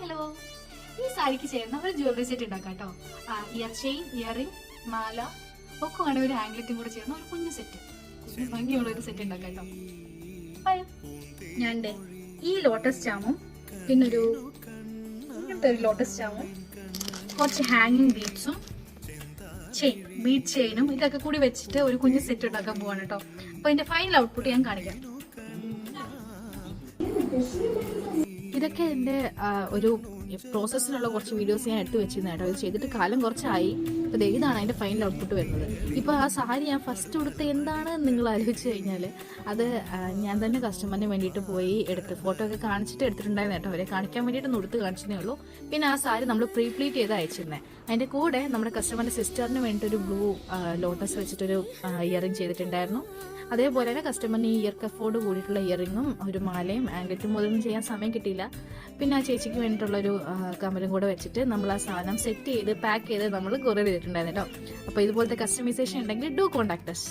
Hello, ഈ സാരിക്ക് ചേർന്ന ഒരു ജ്വല്ലറി സെറ്റ് ഉണ്ടാക്കാം കേട്ടോ. ഇയർ ചെയിൻ, ഇയറിംഗ്, മാല ഒക്കെ വേണേ ഒരു ആംഗ്ലറ്റും കൂടെ ചേർന്ന ഒരു കുഞ്ഞു സെറ്റ്, കുഞ്ഞു ഭംഗിയുള്ള ഒരു സെറ്റ് ഉണ്ടാക്കാം കേട്ടോ. ഞാൻ ഈ ലോട്ടസ് ചാമും പിന്നെ ഇങ്ങനത്തെ ഒരു ലോട്ടസ് ചാമും കുറച്ച് ഹാങ്ങിങ് ബീഡ്സും ബീഡ് ചെയിനും ഇതൊക്കെ കൂടി വെച്ചിട്ട് ഒരു കുഞ്ഞു സെറ്റ് ഉണ്ടാക്കാൻ പോവാണ് കേട്ടോ. അപ്പൊ ഇതിന്റെ ഫൈനൽ ഔട്ട്പുട്ട് ഞാൻ കാണിക്കാം. ഇതൊക്കെ എൻ്റെ ഒരു പ്രോസസ്സിനുള്ള കുറച്ച് വീഡിയോസ് ഞാൻ എടുത്തു വെച്ചിരുന്നു കേട്ടോ. ഇത് ചെയ്തിട്ട് കാലം കുറച്ചായി. അപ്പോൾ ഇതാണ് അതിൻ്റെ ഫൈനൽ ഔട്ട്പുട്ട് വരുന്നത്. ഇപ്പോൾ ആ സാരി ഞാൻ ഫസ്റ്റ് കൊടുത്ത എന്താണ് നിങ്ങൾ ആലോചിച്ച് കഴിഞ്ഞാൽ അത് ഞാൻ തന്നെ കസ്റ്റമറിന് വേണ്ടിയിട്ട് പോയി എടുത്ത് ഫോട്ടോ ഒക്കെ കാണിച്ചിട്ട് എടുത്തിട്ടുണ്ടായിരുന്നു കേട്ടോ. അവരെ കാണിക്കാൻ വേണ്ടിയിട്ടൊന്നും എടുത്ത് കാണിച്ചതേ ഉള്ളൂ. പിന്നെ ആ സാരി നമ്മൾ പ്രീപ്ലീറ്റ് ചെയ്ത് അയച്ചിരുന്നത്. അതിൻ്റെ കൂടെ നമ്മുടെ കസ്റ്റമറിൻ്റെ സിസ്റ്ററിന് വേണ്ടിയിട്ട് ഒരു ബ്ലൂ ലോട്ടസ് വെച്ചിട്ടൊരു ഇയറിംഗ് ചെയ്തിട്ടുണ്ടായിരുന്നു. അതേപോലെ തന്നെ കസ്റ്റമറിന് ഈ ഇയർ കഫോട് കൂടിയിട്ടുള്ള ഇയറിങ്ങും ഒരു മാലയും ആംഗ്ലറ്റും ഒന്നും ചെയ്യാൻ സമയം കിട്ടിയില്ല. പിന്നെ ആ ചേച്ചിക്ക് വേണ്ടിയിട്ടുള്ളൊരു കമ്മലും കൂടെ വെച്ചിട്ട് നമ്മൾ ആ സാധനം സെറ്റ് ചെയ്ത് പാക്ക് ചെയ്ത് നമ്മൾ കൊറിയർ ചെയ്തിട്ടുണ്ടായിരുന്നു കേട്ടോ. അപ്പോൾ ഇതുപോലത്തെ കസ്റ്റമൈസേഷൻ ഉണ്ടെങ്കിൽ ഡു കോൺടാക്ട് us.